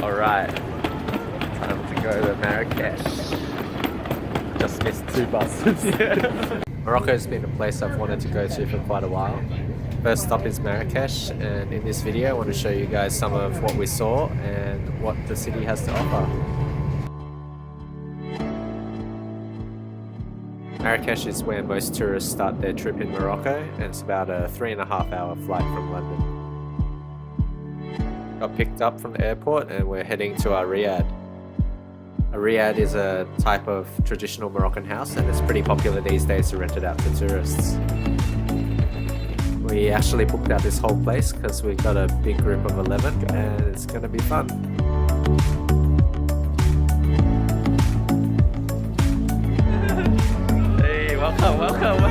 Alright, time to go to Marrakech. Just missed 2 buses. Yeah. Morocco's been a place I've wanted to go to for quite a while. First stop is Marrakech, and in this video I want to show you guys some of what we saw and what the city has to offer. Marrakech is where most tourists start their trip in Morocco, and it's about a 3.5-hour flight from London. Got picked up from the airport and we're heading to our Riad. A Riad is a type of traditional Moroccan house, and it's pretty popular these days to rent it out to tourists. We actually booked out this whole place because we've got a big group of 11 and it's going to be fun. Hey, welcome. welcome.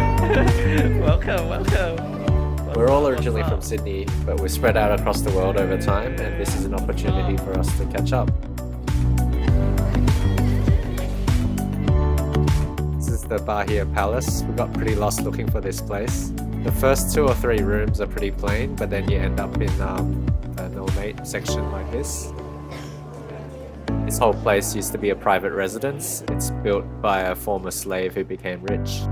We're all originally from Sydney, but we're spread out across the world over time, and this is an opportunity for us to catch up. This is the Badi Palace. We got pretty lost looking for this place. The first 2 or 3 rooms are pretty plain, but then you end up in an ornate section like this. This whole place used to be a private residence. It's built by a former slave who became rich.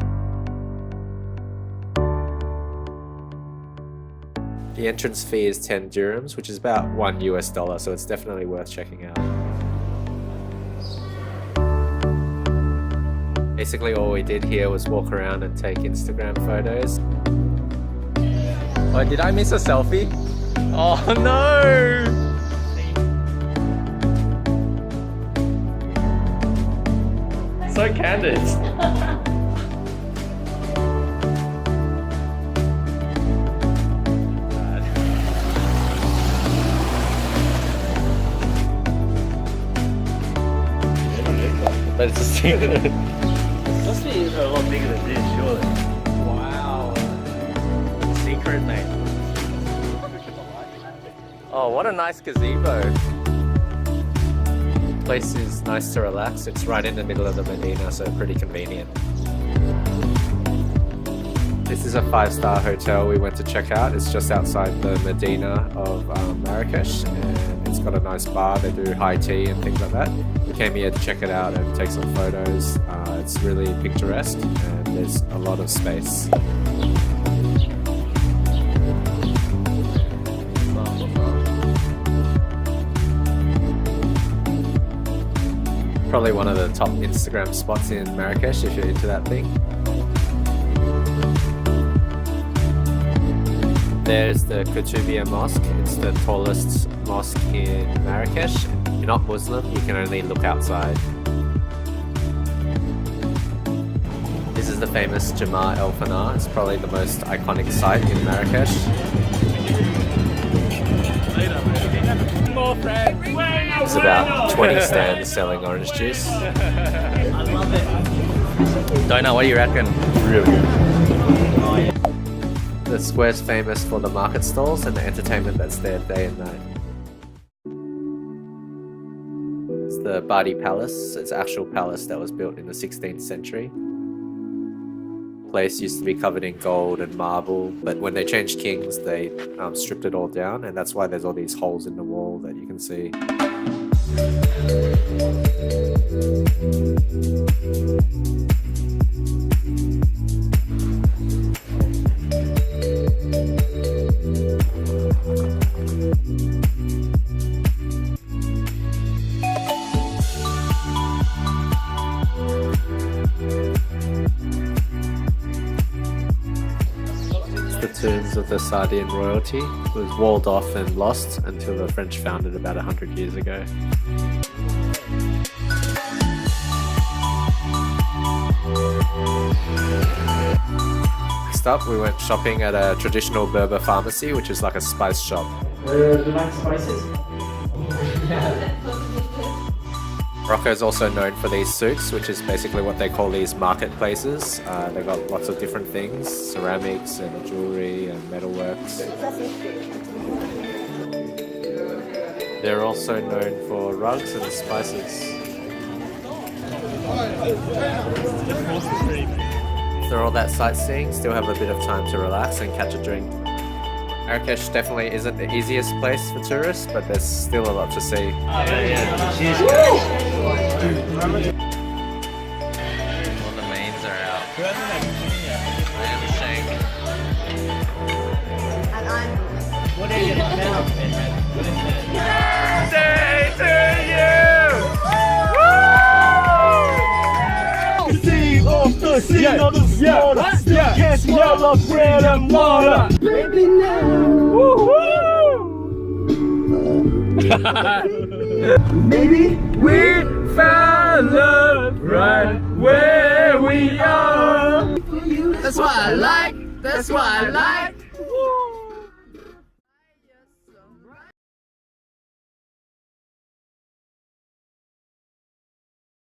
The entrance fee is 10 dirhams, which is about $1 US, so it's definitely worth checking out. Basically all we did here was walk around and take Instagram photos. Oh, did I miss a selfie? Oh no! So candid. But it's a secret. It must be a lot bigger than this, surely. Wow. Secret, mate. Oh, what a nice gazebo. Place is nice to relax. It's right in the middle of the Medina, so pretty convenient. This is a 5-star hotel we went to check out. It's just outside the Medina of Marrakech, and it's got a nice bar. They do high tea and things like that. We came here to check it out and take some photos. It's really picturesque and there's a lot of space. Probably one of the top Instagram spots in Marrakech if you're into that thing. There's the Koutoubia Mosque. It's the tallest mosque in Marrakech. If you're not Muslim, you can only look outside. This is the famous Jama El Fana. It's probably the most iconic site in Marrakech. There's about 20 stands selling orange juice. I love it. Donut, what do you reckon? Really good. The square's famous for the market stalls and the entertainment that's there day and night. It's the Badi Palace. It's an actual palace that was built in the 16th century. The place used to be covered in gold and marble, but when they changed kings, they stripped it all down, and that's why there's all these holes in the wall that you can see. The tombs of the Saadian royalty. It was walled off and lost until the French found it about 100 years ago. Next up, we went shopping at a traditional Berber pharmacy, which is like a spice shop. Do you like spices? Morocco is also known for these souks, which is basically what they call these marketplaces. They've got lots of different things, ceramics and jewelry and metalworks. They're also known for rugs and spices. After all that sightseeing, still have a bit of time to relax and catch a drink. Marrakech definitely isn't the easiest place for tourists, but there's still a lot to see. All the mains are out. I am saying. And I'm Receive off the scene of the slaughter. Still can't smell of bread and water. Baby now. Maybe we found love right where we are. That's what I like. That's what I like.